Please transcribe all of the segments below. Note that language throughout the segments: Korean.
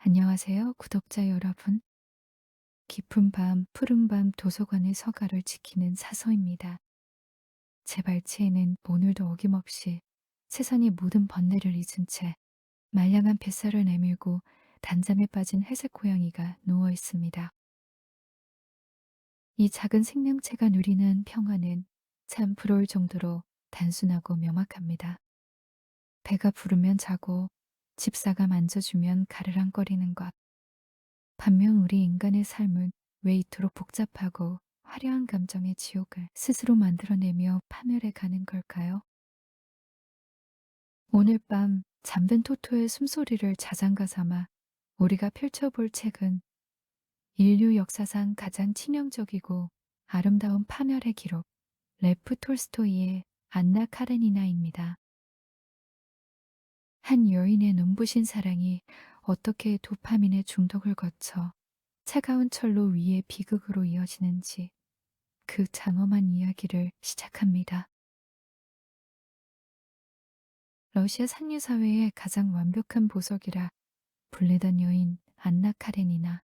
안녕하세요, 구독자 여러분. 깊은 밤, 푸른 밤 도서관의 서가를 지키는 사서입니다. 제 발치에는 오늘도 어김없이 세상의 모든 번뇌를 잊은 채 말량한 뱃살을 내밀고 단잠에 빠진 회색 고양이가 누워 있습니다. 이 작은 생명체가 누리는 평화는 참 부러울 정도로 단순하고 명확합니다. 배가 부르면 자고 집사가 만져주면 가르랑거리는 것. 반면 우리 인간의 삶은 왜 이토록 복잡하고 화려한 감정의 지옥을 스스로 만들어내며 파멸해 가는 걸까요? 오늘 밤 잠든 토토의 숨소리를 자장가 삼아 우리가 펼쳐볼 책은 인류 역사상 가장 치명적이고 아름다운 파멸의 기록, 레프 톨스토이의 안나 카레니나입니다. 한 여인의 눈부신 사랑이 어떻게 도파민의 중독을 거쳐 차가운 철로 위에 비극으로 이어지는지 그 장엄한 이야기를 시작합니다. 러시아 상류 사회의 가장 완벽한 보석이라 불리던 여인 안나 카레니나.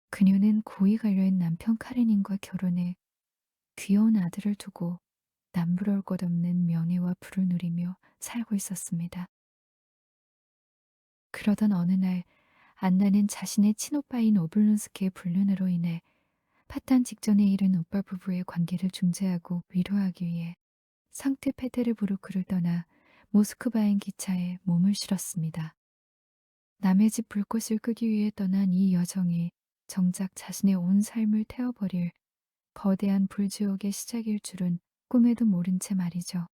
그녀는 고이 관료인 남편 카레닌과 결혼해 귀여운 아들을 두고 남부러울 것 없는 명예와 부를 누리며 살고 있었습니다. 그러던 어느 날 안나는 자신의 친오빠인 오블론스키의 불륜으로 인해 파탄 직전에 이른 오빠 부부의 관계를 중재하고 위로하기 위해 상트페테르부르크를 떠나 모스크바행 기차에 몸을 실었습니다. 남의 집 불꽃을 끄기 위해 떠난 이 여정이 정작 자신의 온 삶을 태워버릴 거대한 불지옥의 시작일 줄은 꿈에도 모른 채 말이죠.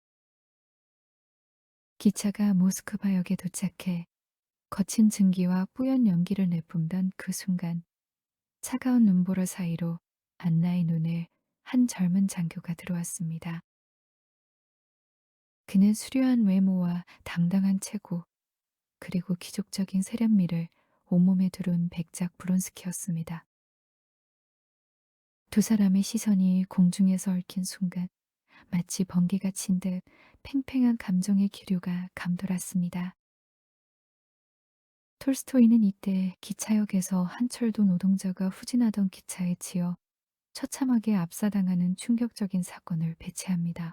기차가 모스크바역에 도착해 거친 증기와 뿌연 연기를 내뿜던 그 순간 차가운 눈보라 사이로 안나의 눈에 한 젊은 장교가 들어왔습니다. 그는 수려한 외모와 당당한 체구, 그리고 기족적인 세련미를 온몸에 두른 백작 브론스키였습니다. 두 사람의 시선이 공중에서 얽힌 순간 마치 번개가 친 듯 팽팽한 감정의 기류가 감돌았습니다. 톨스토이는 이때 기차역에서 한 철도 노동자가 후진하던 기차에 치여 처참하게 압사당하는 충격적인 사건을 배치합니다.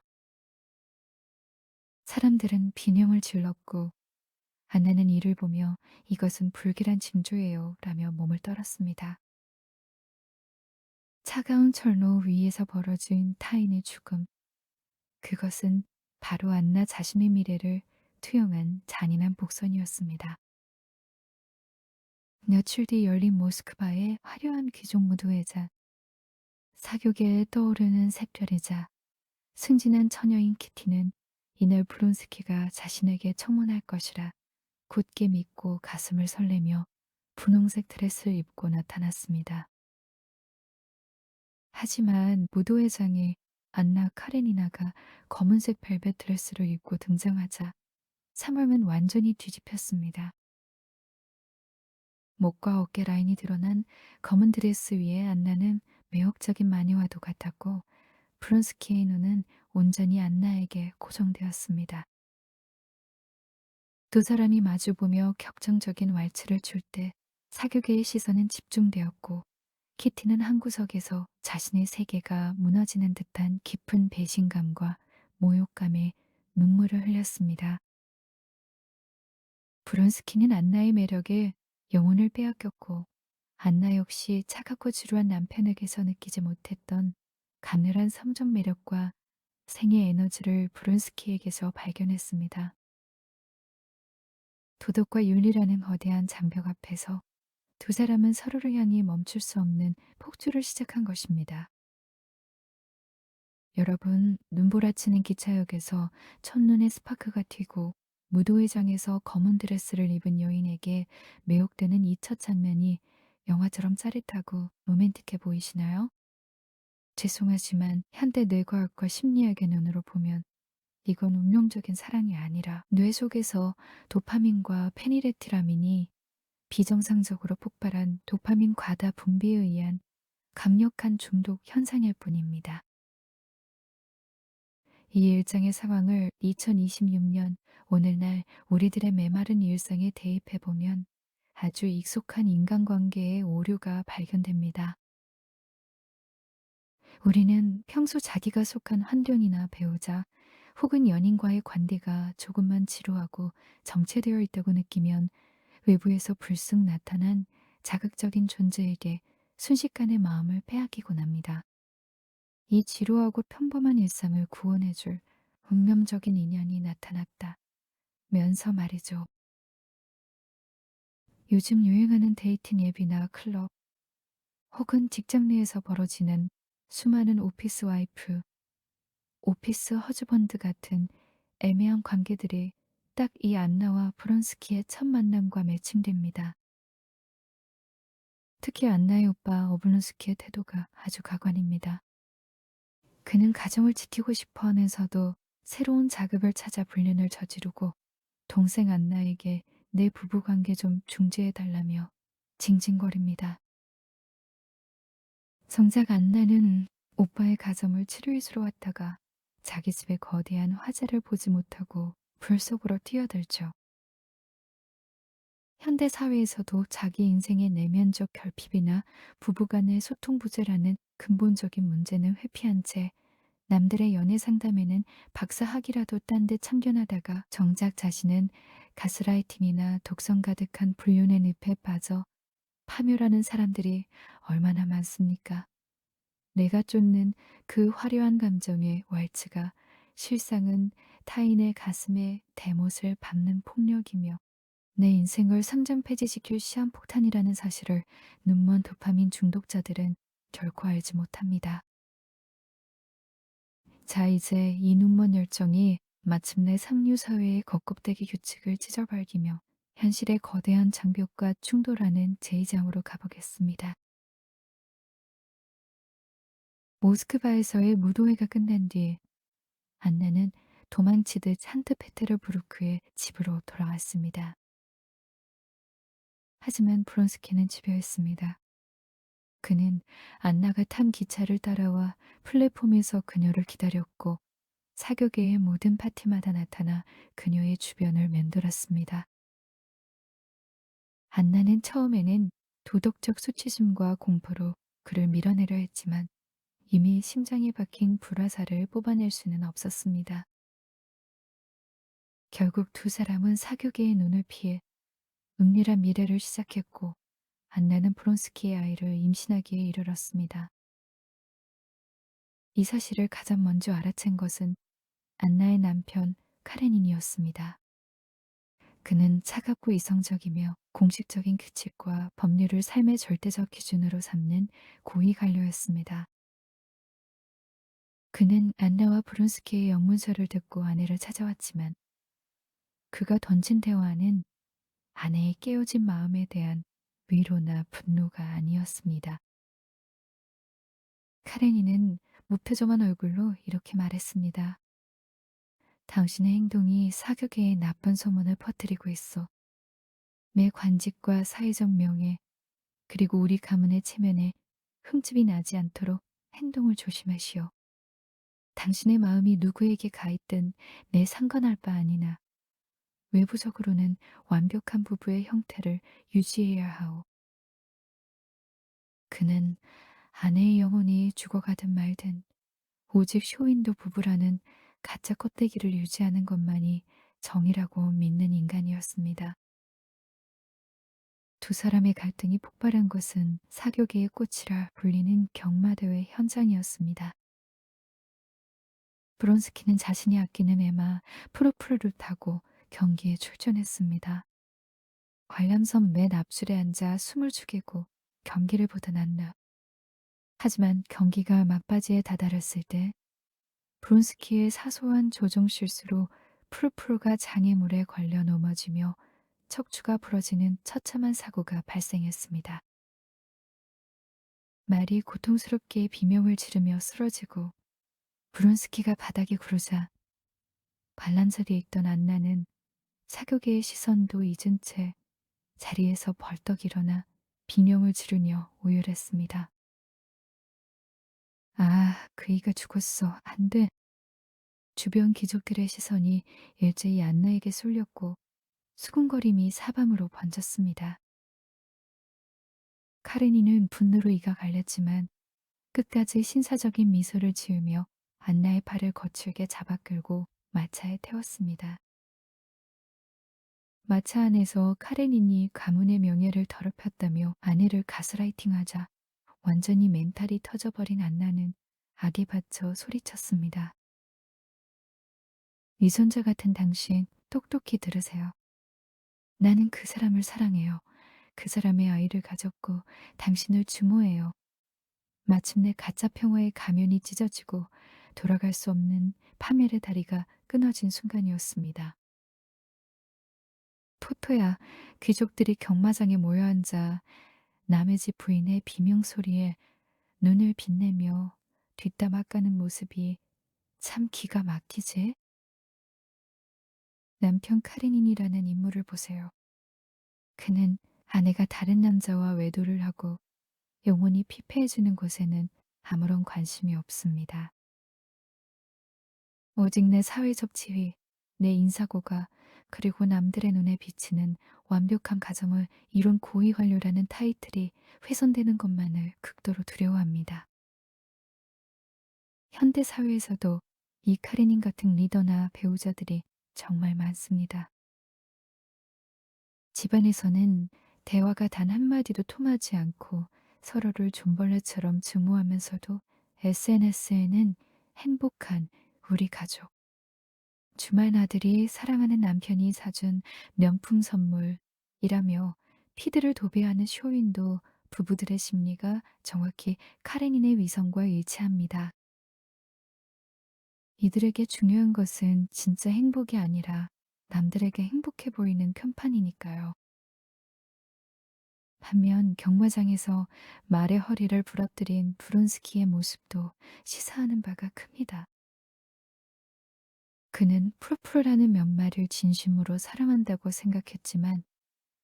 사람들은 비명을 질렀고 안나는 이를 보며 "이것은 불길한 징조예요" 라며 몸을 떨었습니다. 차가운 철로 위에서 벌어진 타인의 죽음. 그것은 바로 안나 자신의 미래를 투영한 잔인한 복선이었습니다. 며칠 뒤 열린 모스크바의 화려한 귀족 무도회자. 사교계에 떠오르는 샛별이자 승진한 처녀인 키티는 이날 브론스키가 자신에게 청혼할 것이라 굳게 믿고 가슴을 설레며 분홍색 드레스를 입고 나타났습니다. 하지만 무도회장에 안나 카레니나가 검은색 벨벳 드레스를 입고 등장하자 사물은 완전히 뒤집혔습니다. 목과 어깨 라인이 드러난 검은 드레스 위에 안나는 매혹적인 마녀와도 같았고 브론스키의 눈은 온전히 안나에게 고정되었습니다. 두 사람이 마주보며 격정적인 왈츠를 출 때 사교계의 시선은 집중되었고 키티는 한 구석에서 자신의 세계가 무너지는 듯한 깊은 배신감과 모욕감에 눈물을 흘렸습니다. 브론스키는 안나의 매력에 영혼을 빼앗겼고 안나 역시 차갑고 지루한 남편에게서 느끼지 못했던 가늘한 성적 매력과 생의 에너지를 브론스키에게서 발견했습니다. 도덕과 윤리라는 거대한 장벽 앞에서 두 사람은 서로를 향해 멈출 수 없는 폭주를 시작한 것입니다. 여러분, 눈보라치는 기차역에서 첫눈에 스파크가 튀고 무도회장에서 검은 드레스를 입은 여인에게 매혹되는 이 첫 장면이 영화처럼 짜릿하고 로맨틱해 보이시나요? 죄송하지만 현대 뇌과학과 심리학의 눈으로 보면 이건 운명적인 사랑이 아니라 뇌 속에서 도파민과 페니레티라민이 비정상적으로 폭발한 도파민 과다 분비에 의한 강력한 중독 현상일 뿐입니다. 이 일장의 상황을 2026년 오늘날 우리들의 메마른 일상에 대입해 보면 아주 익숙한 인간관계의 오류가 발견됩니다. 우리는 평소 자기가 속한 환경이나 배우자 혹은 연인과의 관계가 조금만 지루하고 정체되어 있다고 느끼면 외부에서 불쑥 나타난 자극적인 존재에게 순식간에 마음을 빼앗기곤 합니다. 이 지루하고 평범한 일상을 구원해줄 운명적인 인연이 나타났다. 면서 말이죠. 요즘 유행하는 데이팅 앱이나 클럽 혹은 직장 내에서 벌어지는 수많은 오피스 와이프, 오피스 허즈번드 같은 애매한 관계들이 딱 이 안나와 브론스키의 첫 만남과 매칭됩니다. 특히 안나의 오빠 오블론스키의 태도가 아주 가관입니다. 그는 가정을 지키고 싶어 하면서도 새로운 자극을 찾아 불륜을 저지르고 동생 안나에게 내 부부관계 좀 중재해달라며 징징거립니다. 정작 안나는 오빠의 가정을 치료해주러 왔다가 자기 집에 거대한 화재를 보지 못하고 불 속으로 뛰어들죠. 현대 사회에서도 자기 인생의 내면적 결핍이나 부부간의 소통 부재라는 근본적인 문제는 회피한 채 남들의 연애 상담에는 박사학위라도 딴 듯 참견하다가 정작 자신은 가스라이팅이나 독성 가득한 불륜의 늪에 빠져 파멸하는 사람들이 얼마나 많습니까? 내가 쫓는 그 화려한 감정의 왈츠가 실상은 타인의 가슴에 대못을 밟는 폭력이며 내 인생을 상정폐지시킬 시한폭탄이라는 사실을 눈먼 도파민 중독자들은 결코 알지 못합니다. 자, 이제 이 눈먼 열정이 마침내 삼류사회의 겉껍데기 규칙을 찢어발기며 현실의 거대한 장벽과 충돌하는 제2장으로 가보겠습니다. 모스크바에서의 무도회가 끝난 뒤 안나는 도망치듯 산트페테르부르크의 집으로 돌아왔습니다. 하지만 브론스키는 집요했습니다. 그는 안나가 탄 기차를 따라와 플랫폼에서 그녀를 기다렸고 사교계의 모든 파티마다 나타나 그녀의 주변을 맴돌았습니다. 안나는 처음에는 도덕적 수치심과 공포로 그를 밀어내려 했지만 이미 심장에 박힌 불화살을 뽑아낼 수는 없었습니다. 결국 두 사람은 사교계의 눈을 피해 은밀한 미래를 시작했고 안나는 프론스키의 아이를 임신하기에 이르렀습니다. 이 사실을 가장 먼저 알아챈 것은 안나의 남편 카레닌이었습니다. 그는 차갑고 이성적이며 공식적인 규칙과 법률을 삶의 절대적 기준으로 삼는 고위 관료였습니다. 그는 안나와 브론스키의 영문서를 듣고 아내를 찾아왔지만 그가 던진 대화는 아내의 깨어진 마음에 대한 위로나 분노가 아니었습니다. 카레니는 무표정한 얼굴로 이렇게 말했습니다. 당신의 행동이 사교계에 나쁜 소문을 퍼뜨리고 있어. 내 관직과 사회적 명예, 그리고 우리 가문의 체면에 흠집이 나지 않도록 행동을 조심하시오. 당신의 마음이 누구에게 가 있든 내 상관할 바 아니나 외부적으로는 완벽한 부부의 형태를 유지해야 하오. 그는 아내의 영혼이 죽어가든 말든 오직 쇼윈도 부부라는 가짜 껍데기를 유지하는 것만이 정이라고 믿는 인간이었습니다. 두 사람의 갈등이 폭발한 것은 사교계의 꽃이라 불리는 경마대회 현장이었습니다. 브론스키는 자신이 아끼는 에마 프로프르를 타고 경기에 출전했습니다. 관람선 맨 앞줄에 앉아 숨을 죽이고 경기를 보던 안나. 하지만 경기가 막바지에 다다랐을 때 브론스키의 사소한 조종 실수로 프루프루가 장애물에 걸려 넘어지며 척추가 부러지는 처참한 사고가 발생했습니다. 말이 고통스럽게 비명을 지르며 쓰러지고 브론스키가 바닥에 구르자 관람석에 있던 안나는 사교계의 시선도 잊은 채 자리에서 벌떡 일어나 비명을 지르며 오열했습니다. 아, 그이가 죽었어. 안 돼. 주변 귀족들의 시선이 일제히 안나에게 쏠렸고 수군거림이 사방으로 번졌습니다. 카레니는 분노로 이가 갈렸지만 끝까지 신사적인 미소를 지으며 안나의 팔을 거칠게 잡아 끌고 마차에 태웠습니다. 마차 안에서 카레닌이 가문의 명예를 더럽혔다며 아내를 가스라이팅하자 완전히 멘탈이 터져버린 안나는 악에 받쳐 소리쳤습니다. 위선자 같은 당신 똑똑히 들으세요. 나는 그 사람을 사랑해요. 그 사람의 아이를 가졌고 당신을 주모해요. 마침내 가짜 평화의 가면이 찢어지고 돌아갈 수 없는 파멸의 다리가 끊어진 순간이었습니다. 토토야, 귀족들이 경마장에 모여 앉아 남의 집 부인의 비명소리에 눈을 빛내며 뒷담화 까는 모습이 참 기가 막히지? 남편 카레닌이라는 인물을 보세요. 그는 아내가 다른 남자와 외도를 하고 영혼이 피폐해지는 곳에는 아무런 관심이 없습니다. 오직 내 사회적 지위, 내 인사고가, 그리고 남들의 눈에 비치는 완벽한 가정을 이룬 고위 관료라는 타이틀이 훼손되는 것만을 극도로 두려워합니다. 현대 사회에서도 이 카레닌 같은 리더나 배우자들이 정말 많습니다. 집안에서는 대화가 단 한마디도 통하지 않고 서로를 존벌레처럼 증오하면서도 SNS에는 행복한 우리 가족, 주말 나들이 사랑하는 남편이 사준 명품 선물이라며 피드를 도배하는 쇼윈도 부부들의 심리가 정확히 카레닌의 위선과 일치합니다. 이들에게 중요한 것은 진짜 행복이 아니라 남들에게 행복해 보이는 편판이니까요. 반면 경마장에서 말의 허리를 부러뜨린 브론스키의 모습도 시사하는 바가 큽니다. 그는 프로프라는 면말을 진심으로 사랑한다고 생각했지만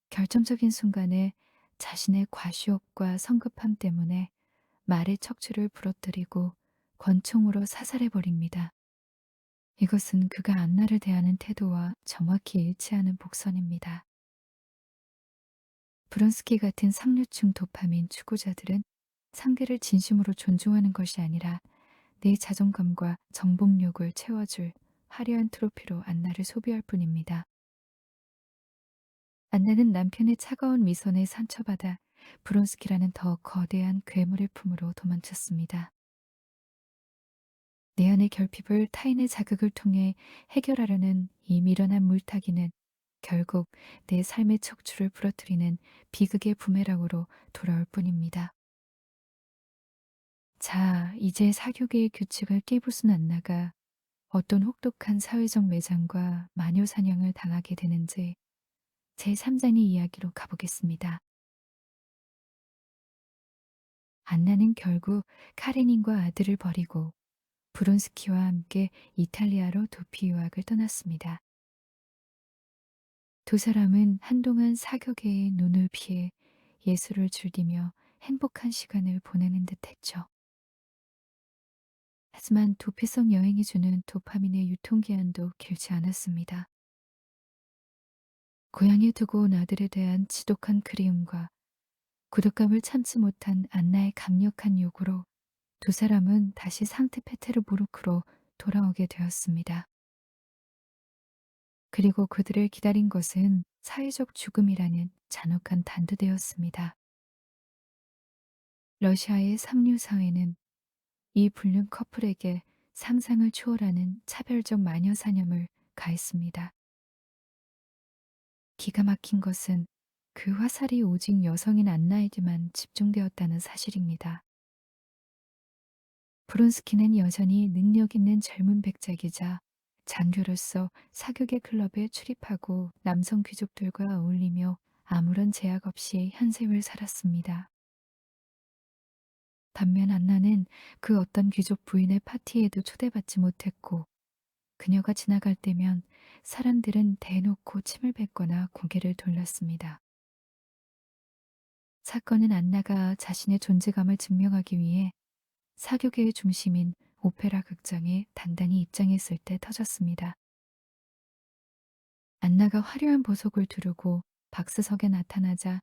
결정적인 순간에 자신의 과시욕과 성급함 때문에 말의 척추를 부러뜨리고 권총으로 사살해 버립니다. 이것은 그가 안나를 대하는 태도와 정확히 일치하는 복선입니다. 브론스키 같은 상류층 도파민 추구자들은 상대를 진심으로 존중하는 것이 아니라 내 자존감과 정복욕을 채워줄 화려한 트로피로 안나를 소비할 뿐입니다. 안나는 남편의 차가운 미선에 상처받아 브론스키라는 더 거대한 괴물의 품으로 도망쳤습니다. 내 안의 결핍을 타인의 자극을 통해 해결하려는 이 미련한 물타기는 결국 내 삶의 척추를 부러뜨리는 비극의 부메랑으로 돌아올 뿐입니다. 자, 이제 사교계의 규칙을 깨부순 안나가 어떤 혹독한 사회적 매장과 마녀 사냥을 당하게 되는지 제3장의 이야기로 가보겠습니다. 안나는 결국 카레닌과 아들을 버리고 브론스키와 함께 이탈리아로 도피 유학을 떠났습니다. 두 사람은 한동안 사격의 눈을 피해 예술을 즐기며 행복한 시간을 보내는 듯 했죠. 하지만 도피성 여행이 주는 도파민의 유통기한도 길지 않았습니다. 고향에 두고 온 아들에 대한 지독한 그리움과孤独감을 참지 못한 안나의 강력한 요구로 두 사람은 다시 상트페테르부르크로 돌아오게 되었습니다. 그리고 그들을 기다린 것은 사회적 죽음이라는 잔혹한 단두대였습니다. 러시아의 상류 사회는 이 불륜 커플에게 상상을 초월하는 차별적 마녀 사냥을 가했습니다. 기가 막힌 것은 그 화살이 오직 여성인 안나에게만 집중되었다는 사실입니다. 브론스키는 여전히 능력 있는 젊은 백작이자 장교로서 사교계 클럽에 출입하고 남성 귀족들과 어울리며 아무런 제약 없이 현생을 살았습니다. 반면 안나는 그 어떤 귀족 부인의 파티에도 초대받지 못했고 그녀가 지나갈 때면 사람들은 대놓고 침을 뱉거나 고개를 돌렸습니다. 사건은 안나가 자신의 존재감을 증명하기 위해 사교계의 중심인 오페라 극장에 단단히 입장했을 때 터졌습니다. 안나가 화려한 보석을 두르고 박스석에 나타나자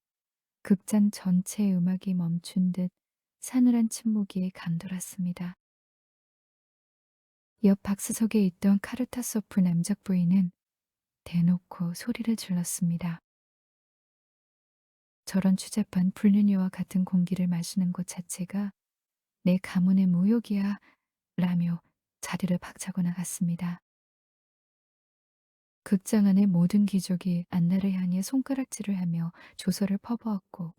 극장 전체의 음악이 멈춘 듯 사늘한 침묵이 감돌았습니다. 옆 박스석에 있던 카르타소프 남작 부인은 대놓고 소리를 질렀습니다. 저런 추잡한 불륜녀와 같은 공기를 마시는 것 자체가 내 가문의 모욕이야 라며 자리를 박차고 나갔습니다. 극장 안의 모든 귀족이 안나를 향해 손가락질을 하며 조서를 퍼부었고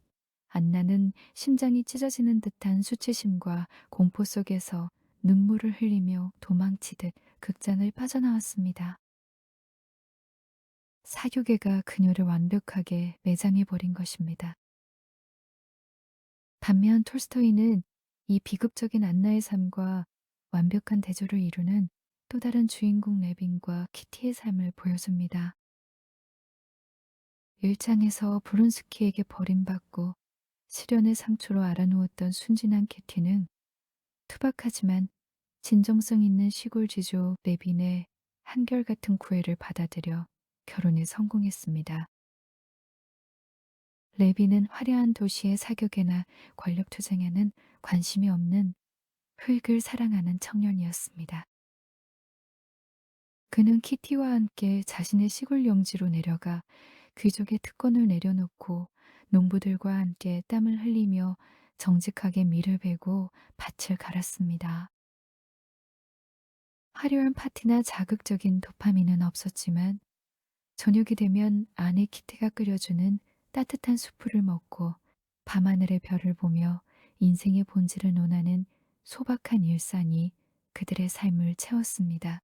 안나는 심장이 찢어지는 듯한 수치심과 공포 속에서 눈물을 흘리며 도망치듯 극장을 빠져나왔습니다. 사교계가 그녀를 완벽하게 매장해버린 것입니다. 반면 톨스토이는 이 비극적인 안나의 삶과 완벽한 대조를 이루는 또 다른 주인공 레빈과 키티의 삶을 보여줍니다. 일장에서 브론스키에게 버림받고 시련의 상처로 알아누웠던 순진한 키티는 투박하지만 진정성 있는 시골 지조 레빈의 한결같은 구애를 받아들여 결혼에 성공했습니다. 레빈은 화려한 도시의 사격에나 권력 투쟁에는 관심이 없는 흙을 사랑하는 청년이었습니다. 그는 키티와 함께 자신의 시골 영지로 내려가 귀족의 특권을 내려놓고 농부들과 함께 땀을 흘리며 정직하게 밀을 베고 밭을 갈았습니다. 화려한 파티나 자극적인 도파민은 없었지만 저녁이 되면 아내 키티가 끓여주는 따뜻한 수프를 먹고 밤하늘의 별을 보며 인생의 본질을 논하는 소박한 일상이 그들의 삶을 채웠습니다.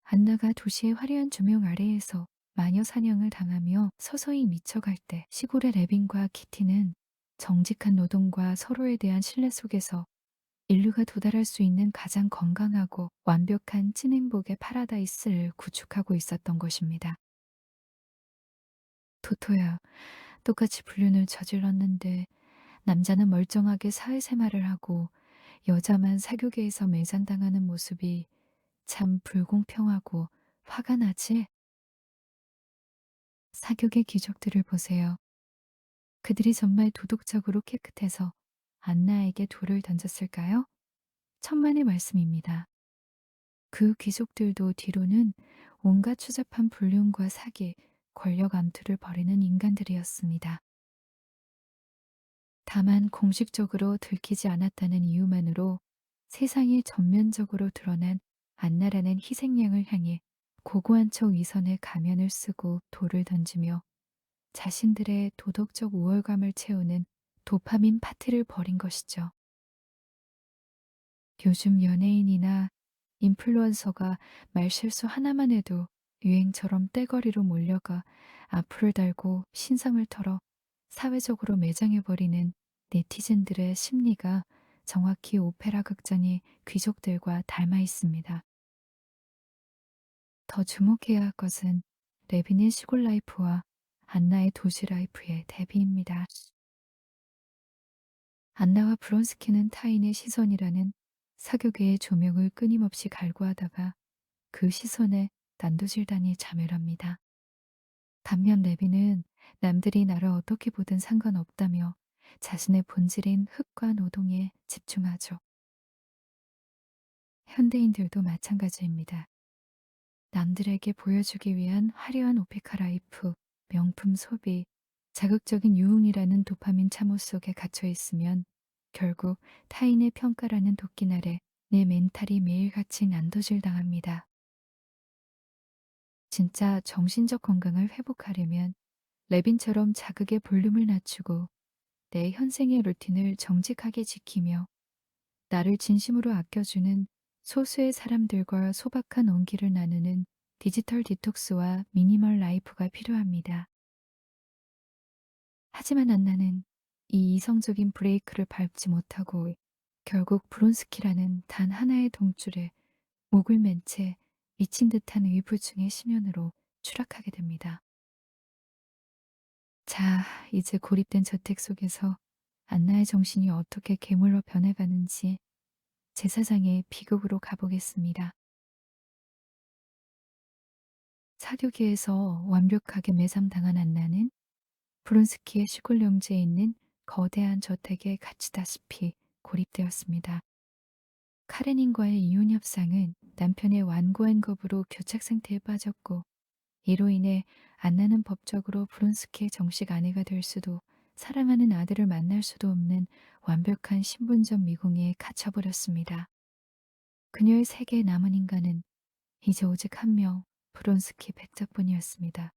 안나가 도시의 화려한 조명 아래에서 마녀 사냥을 당하며 서서히 미쳐갈 때 시골의 레빈과 키티는 정직한 노동과 서로에 대한 신뢰 속에서 인류가 도달할 수 있는 가장 건강하고 완벽한 찐행복의 파라다이스를 구축하고 있었던 것입니다. 토토야, 똑같이 불륜을 저질렀는데 남자는 멀쩡하게 사회생활을 하고 여자만 사교계에서 매장당하는 모습이 참 불공평하고 화가 나지? 사교계 귀족들을 보세요. 그들이 정말 도덕적으로 깨끗해서 안나에게 돌을 던졌을까요? 천만의 말씀입니다. 그 귀족들도 뒤로는 온갖 추잡한 불륜과 사기, 권력 암투를 벌이는 인간들이었습니다. 다만 공식적으로 들키지 않았다는 이유만으로 세상에 전면적으로 드러난 안나라는 희생양을 향해 고고한 척 위선의 가면을 쓰고 돌을 던지며 자신들의 도덕적 우월감을 채우는 도파민 파티를 벌인 것이죠. 요즘 연예인이나 인플루언서가 말실수 하나만 해도 유행처럼 떼거리로 몰려가 악플을 달고 신상을 털어 사회적으로 매장해버리는 네티즌들의 심리가 정확히 오페라 극장의 귀족들과 닮아 있습니다. 더 주목해야 할 것은 레빈의 시골 라이프와 안나의 도시 라이프의 대비입니다. 안나와 브론스키는 타인의 시선이라는 사교계의 조명을 끊임없이 갈구하다가 그 시선에 난도질단이 자멸합니다. 반면 레빈은 남들이 나를 어떻게 보든 상관없다며 자신의 본질인 흙과 노동에 집중하죠. 현대인들도 마찬가지입니다. 남들에게 보여주기 위한 화려한 오페카 라이프, 명품 소비, 자극적인 유흥이라는 도파민 참호 속에 갇혀 있으면 결국 타인의 평가라는 도끼 아래 내 멘탈이 매일같이 난도질 당합니다. 진짜 정신적 건강을 회복하려면 레빈처럼 자극의 볼륨을 낮추고 내 현생의 루틴을 정직하게 지키며 나를 진심으로 아껴주는 소수의 사람들과 소박한 온기를 나누는 디지털 디톡스와 미니멀 라이프가 필요합니다. 하지만 안나는 이 이성적인 브레이크를 밟지 못하고 결국 브론스키라는 단 하나의 동줄에 목을 맨 채 미친 듯한 의부중의 심연으로 추락하게 됩니다. 자, 이제 고립된 저택 속에서 안나의 정신이 어떻게 괴물로 변해가는지 제사장의 비극으로 가보겠습니다. 사교계에서 완벽하게 매장당한 안나는 브론스키의 시골 영지에 있는 거대한 저택에 갇히다시피 고립되었습니다. 카레닌과의 이혼 협상은 남편의 완고한 거부로 교착 상태에 빠졌고, 이로 인해 안나는 법적으로 브론스키의 정식 아내가 될 수도 사랑하는 아들을 만날 수도 없는 완벽한 신분적 미궁에 갇혀버렸습니다. 그녀의 세계에 남은 인간은 이제 오직 한 명, 브론스키 백작뿐이었습니다.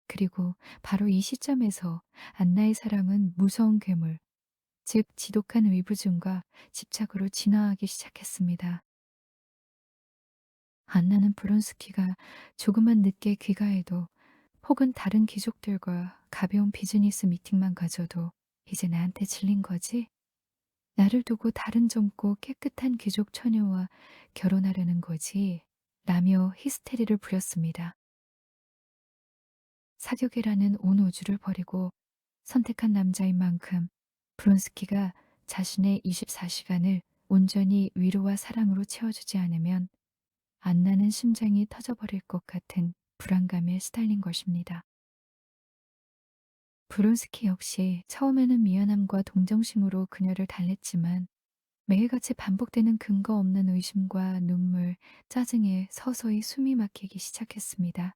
그리고 바로 이 시점에서 안나의 사랑은 무서운 괴물, 즉 지독한 의부증과 집착으로 진화하기 시작했습니다. 안나는 브론스키가 조금만 늦게 귀가해도, 혹은 다른 귀족들과 가벼운 비즈니스 미팅만 가져도 이제 나한테 질린 거지? 나를 두고 다른 젊고 깨끗한 귀족 처녀와 결혼하려는 거지? 라며 히스테리를 부렸습니다. 사격이라는 온 우주를 버리고 선택한 남자인 만큼 브론스키가 자신의 24시간을 온전히 위로와 사랑으로 채워주지 않으면 안나는 심장이 터져버릴 것 같은 불안감에 시달린 것입니다. 브론스키 역시 처음에는 미안함과 동정심으로 그녀를 달랬지만, 매일같이 반복되는 근거 없는 의심과 눈물, 짜증에 서서히 숨이 막히기 시작했습니다.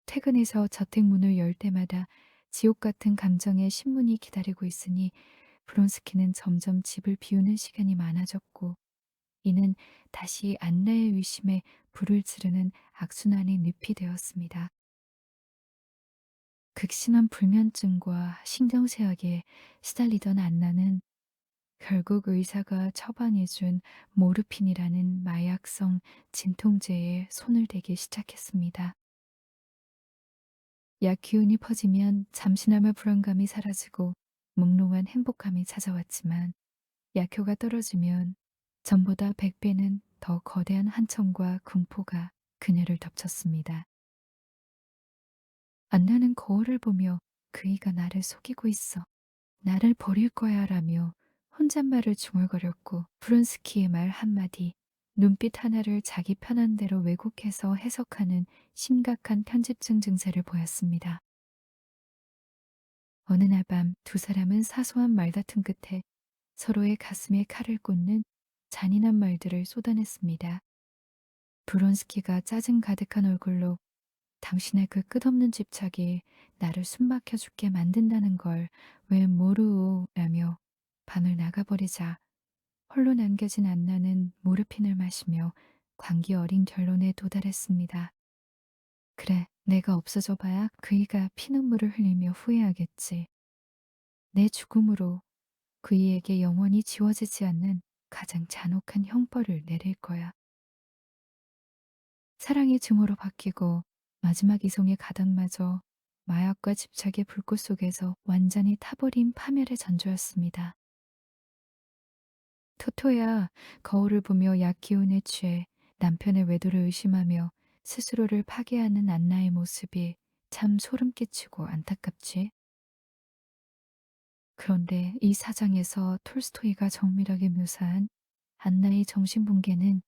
퇴근해서 저택 문을 열 때마다 지옥 같은 감정의 신문이 기다리고 있으니 브론스키는 점점 집을 비우는 시간이 많아졌고, 이는 다시 안나의 의심에 불을 지르는 악순환의 늪이 되었습니다. 극심한 불면증과 신경쇠약에 시달리던 안나는 결국 의사가 처방해준 모르핀이라는 마약성 진통제에 손을 대기 시작했습니다. 약 기운이 퍼지면 잠시나마 불안감이 사라지고 몽롱한 행복감이 찾아왔지만, 약효가 떨어지면 전보다 100배는 더 거대한 한청과 공포가 그녀를 덮쳤습니다. 안나는 거울을 보며 그이가 나를 속이고 있어, 나를 버릴 거야 라며 혼잣말을 중얼거렸고, 프론스키의 말 한마디, 눈빛 하나를 자기 편한 대로 왜곡해서 해석하는 심각한 편집증 증세를 보였습니다. 어느 날 밤 두 사람은 사소한 말다툼 끝에 서로의 가슴에 칼을 꽂는 잔인한 말들을 쏟아냈습니다. 브론스키가 짜증 가득한 얼굴로 당신의 그 끝없는 집착이 나를 숨막혀 죽게 만든다는 걸 왜 모르오 라며 방을 나가버리자, 홀로 남겨진 안나는 모르핀을 마시며 광기 어린 결론에 도달했습니다. 그래, 내가 없어져 봐야 그이가 피눈물을 흘리며 후회하겠지. 내 죽음으로 그이에게 영원히 지워지지 않는 가장 잔혹한 형벌을 내릴 거야. 사랑의 증오로 바뀌고 마지막 이성의 가닥마저 마약과 집착의 불꽃 속에서 완전히 타버린 파멸의 전조였습니다. 토토야 거울을 보며 약 기운에 취해 남편의 외도를 의심하며 스스로를 파괴하는 안나의 모습이 참 소름 끼치고 안타깝지. 그런데 이 사장에서 톨스토이가 정밀하게 묘사한 안나의 정신붕괴는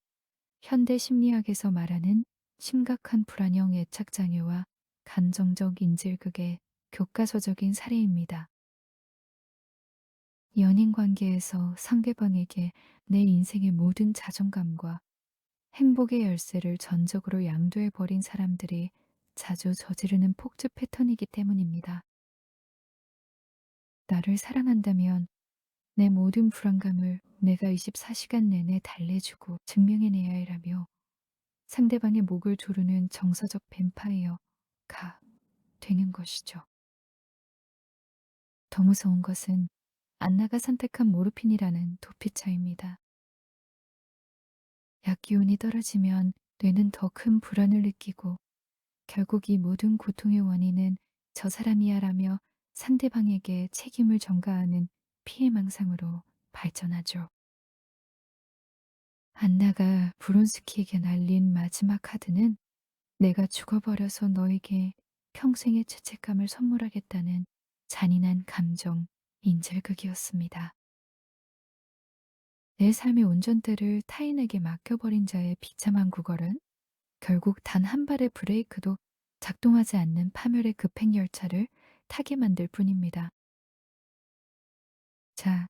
현대 심리학에서 말하는 심각한 불안형 애착장애와 감정적 인질극의 교과서적인 사례입니다. 연인 관계에서 상대방에게 내 인생의 모든 자존감과 행복의 열쇠를 전적으로 양도해 버린 사람들이 자주 저지르는 폭주 패턴이기 때문입니다. 나를 사랑한다면 내 모든 불안감을 내가 24시간 내내 달래주고 증명해내야 해라며 상대방의 목을 조르는 정서적 뱀파이어가 되는 것이죠. 더 무서운 것은 안나가 선택한 모르핀이라는 도피처입니다. 약 기운이 떨어지면 뇌는 더 큰 불안을 느끼고, 결국 이 모든 고통의 원인은 저 사람이야라며 상대방에게 책임을 전가하는 피해망상으로 발전하죠. 안나가 브론스키에게 날린 마지막 카드는 내가 죽어버려서 너에게 평생의 죄책감을 선물하겠다는 잔인한 감정, 인질극이었습니다. 내 삶의 운전대를 타인에게 맡겨버린 자의 비참한 구걸은 결국 단 한 발의 브레이크도 작동하지 않는 파멸의 급행 열차를 타게 만들 뿐입니다. 자,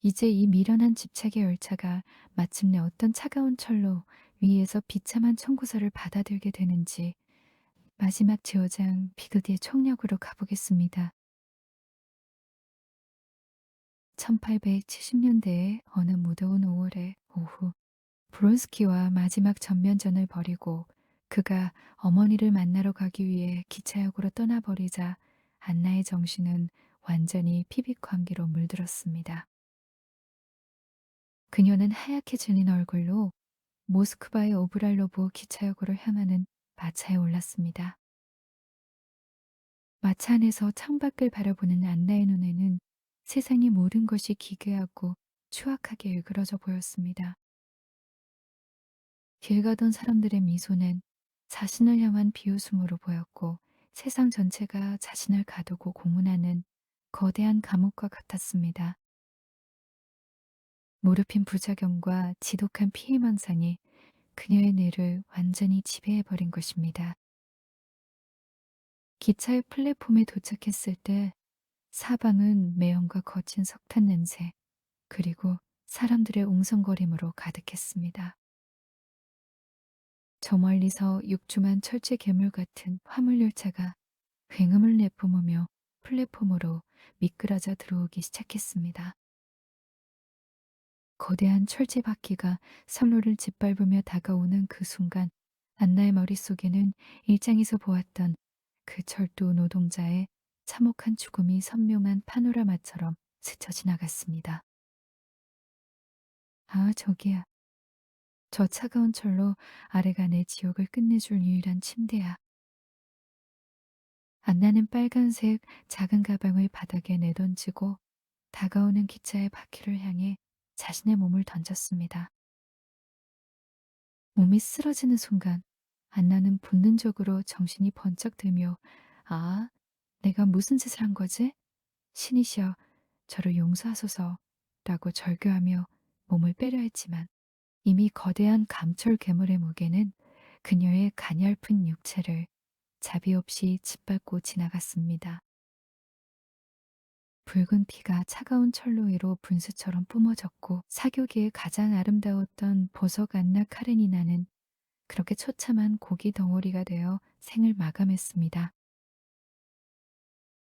이제 이 미련한 집착의 열차가 마침내 어떤 차가운 철로 위에서 비참한 청구서를 받아들게 되는지 마지막 제어장 비극의 총력으로 가보겠습니다. 1870년대의 어느 무더운 5월의 오후, 브론스키와 마지막 전면전을 벌이고 그가 어머니를 만나러 가기 위해 기차역으로 떠나버리자 안나의 정신은 완전히 피비광기로 물들었습니다. 그녀는 하얗게 질린 얼굴로 모스크바의 오브랄로브 기차역으로 향하는 마차에 올랐습니다. 마차 안에서 창밖을 바라보는 안나의 눈에는 세상의 모든 것이 기괴하고 추악하게 일그러져 보였습니다. 길 가던 사람들의 미소는 자신을 향한 비웃음으로 보였고 세상 전체가 자신을 가두고 공문하는 거대한 감옥과 같았습니다. 무르핀 부작용과 지독한 피해망상이 그녀의 뇌를 완전히 지배해버린 것입니다. 기차의 플랫폼에 도착했을 때 사방은 매연과 거친 석탄 냄새, 그리고 사람들의 웅성거림으로 가득했습니다. 저 멀리서 육중한 철제 괴물 같은 화물열차가 굉음을 내뿜으며 플랫폼으로 미끄러져 들어오기 시작했습니다. 거대한 철제 바퀴가 선로를 짓밟으며 다가오는 그 순간 안나의 머릿속에는 일장에서 보았던 그 철도 노동자의 참혹한 죽음이 선명한 파노라마처럼 스쳐 지나갔습니다. 아, 저기야. 저 차가운 철로 아래가 내 지옥을 끝내줄 유일한 침대야. 안나는 빨간색 작은 가방을 바닥에 내던지고 다가오는 기차의 바퀴를 향해 자신의 몸을 던졌습니다. 몸이 쓰러지는 순간 안나는 본능적으로 정신이 번쩍 들며 아, 내가 무슨 짓을 한 거지? 신이시여, 저를 용서하소서 라고 절규하며 몸을 빼려 했지만 이미 거대한 감철 괴물의 무게는 그녀의 가냘픈 육체를 자비 없이 짓밟고 지나갔습니다. 붉은 피가 차가운 철로 위로 분수처럼 뿜어졌고 사교계의 가장 아름다웠던 보석 안나 카레니나는 그렇게 처참한 고기 덩어리가 되어 생을 마감했습니다.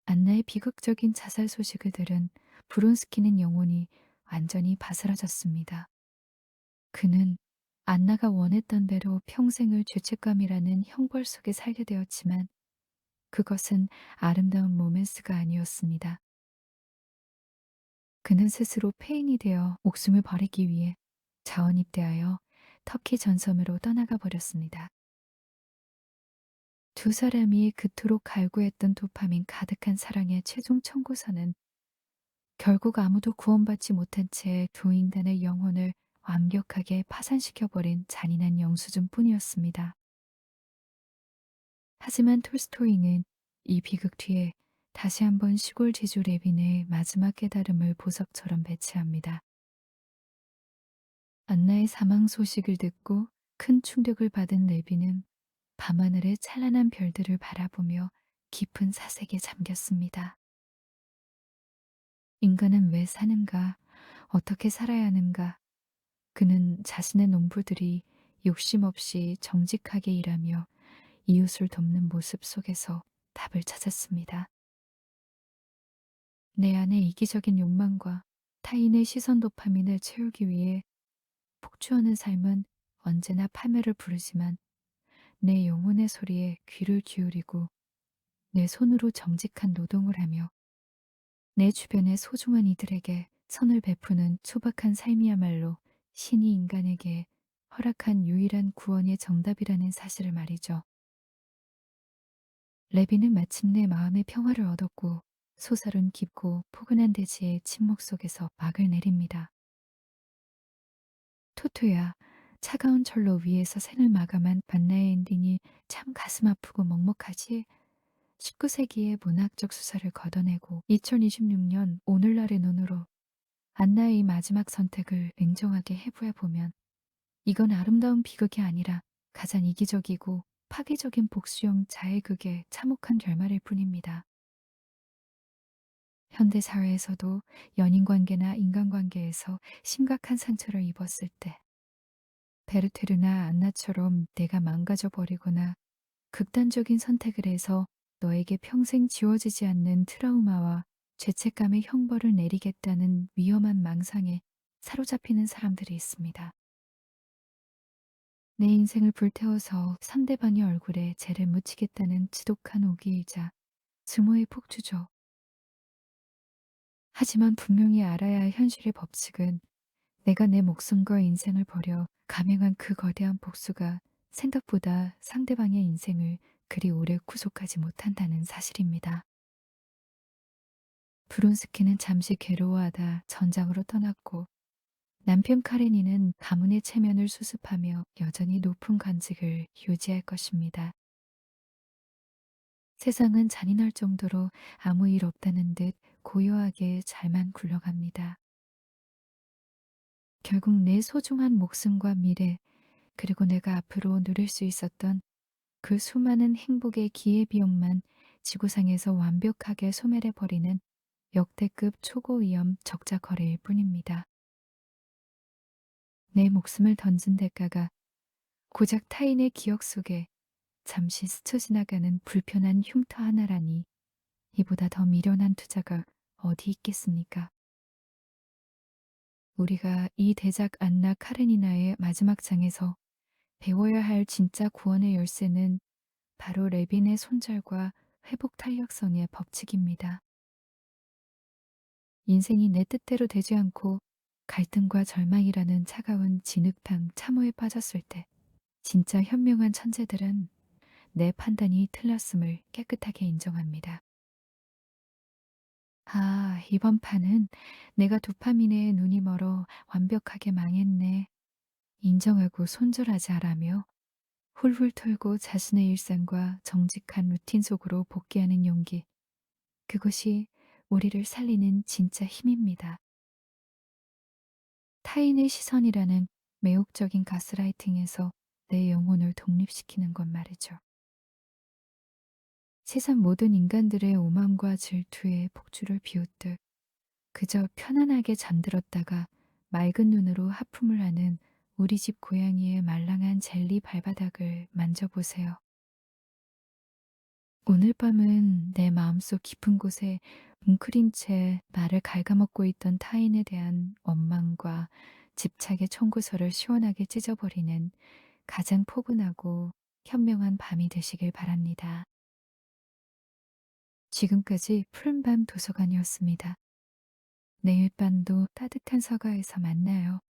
안나의 비극적인 자살 소식을 들은 브론스키는 영혼이 완전히 바스라졌습니다. 그는 안나가 원했던 대로 평생을 죄책감이라는 형벌 속에 살게 되었지만 그것은 아름다운 로맨스가 아니었습니다. 그는 스스로 폐인이 되어 목숨을 버리기 위해 자원입대하여 터키 전섬으로 떠나가 버렸습니다. 두 사람이 그토록 갈구했던 도파민 가득한 사랑의 최종 청구서는 결국 아무도 구원받지 못한 채 두 인간의 영혼을 완벽하게 파산시켜버린 잔인한 영수증뿐이었습니다. 하지만 톨스토이는 이 비극 뒤에 다시 한번 시골 제주 레빈의 마지막 깨달음을 보석처럼 배치합니다. 안나의 사망 소식을 듣고 큰 충격을 받은 레빈은 밤하늘의 찬란한 별들을 바라보며 깊은 사색에 잠겼습니다. 인간은 왜 사는가? 어떻게 살아야 하는가? 그는 자신의 농부들이 욕심 없이 정직하게 일하며 이웃을 돕는 모습 속에서 답을 찾았습니다. 내 안의 이기적인 욕망과 타인의 시선 도파민을 채우기 위해 폭주하는 삶은 언제나 파멸을 부르지만 내 영혼의 소리에 귀를 기울이고 내 손으로 정직한 노동을 하며 내 주변의 소중한 이들에게 선을 베푸는 소박한 삶이야말로 신이 인간에게 허락한 유일한 구원의 정답이라는 사실을 말이죠. 레비는 마침내 마음의 평화를 얻었고 소설은 깊고 포근한 대지의 침묵 속에서 막을 내립니다. 토토야, 차가운 철로 위에서 생을 마감한 반나의 엔딩이 참 가슴 아프고 먹먹하지? 19세기의 문학적 수사를 걷어내고 2026년 오늘날의 눈으로 안나의 이 마지막 선택을 냉정하게 해부해 보면 이건 아름다운 비극이 아니라 가장 이기적이고 파괴적인 복수형 자해극의 참혹한 결말일 뿐입니다. 현대 사회에서도 연인 관계나 인간관계에서 심각한 상처를 입었을 때 베르테르나 안나처럼 내가 망가져 버리거나 극단적인 선택을 해서 너에게 평생 지워지지 않는 트라우마와 죄책감의 형벌을 내리겠다는 위험한 망상에 사로잡히는 사람들이 있습니다. 내 인생을 불태워서 상대방의 얼굴에 재를 묻히겠다는 지독한 오기이자 증오의 폭주죠. 하지만 분명히 알아야 할 현실의 법칙은 내가 내 목숨과 인생을 버려 감행한 그 거대한 복수가 생각보다 상대방의 인생을 그리 오래 구속하지 못한다는 사실입니다. 브론스키는 잠시 괴로워하다 전장으로 떠났고 남편 카레니는 가문의 체면을 수습하며 여전히 높은 관직을 유지할 것입니다. 세상은 잔인할 정도로 아무 일 없다는 듯 고요하게 잘만 굴러갑니다. 결국 내 소중한 목숨과 미래, 그리고 내가 앞으로 누릴 수 있었던 그 수많은 행복의 기회비용만 지구상에서 완벽하게 소멸해버리는 역대급 초고위험 적자 거래일 뿐입니다. 내 목숨을 던진 대가가 고작 타인의 기억 속에 잠시 스쳐 지나가는 불편한 흉터 하나라니 이보다 더 미련한 투자가 어디 있겠습니까? 우리가 이 대작 안나 카레니나의 마지막 장에서 배워야 할 진짜 구원의 열쇠는 바로 레빈의 손절과 회복 탄력성의 법칙입니다. 인생이 내 뜻대로 되지 않고 갈등과 절망이라는 차가운 진흙탕 참호에 빠졌을 때 진짜 현명한 천재들은 내 판단이 틀렸음을 깨끗하게 인정합니다. 아, 이번 판은 내가 도파민에 눈이 멀어 완벽하게 망했네. 인정하고 손절하자라며 훌훌 털고 자신의 일상과 정직한 루틴 속으로 복귀하는 용기. 그것이 우리를 살리는 진짜 힘입니다. 타인의 시선이라는 매혹적인 가스라이팅에서 내 영혼을 독립시키는 것 말이죠. 세상 모든 인간들의 오만과 질투에 폭주를 비웃듯 그저 편안하게 잠들었다가 맑은 눈으로 하품을 하는 우리 집 고양이의 말랑한 젤리 발바닥을 만져보세요. 오늘 밤은 내 마음속 깊은 곳에 웅크린 채 나를 갉아먹고 있던 타인에 대한 원망과 집착의 청구서를 시원하게 찢어버리는 가장 포근하고 현명한 밤이 되시길 바랍니다. 지금까지 푸른밤 도서관이었습니다. 내일 밤도 따뜻한 서가에서 만나요.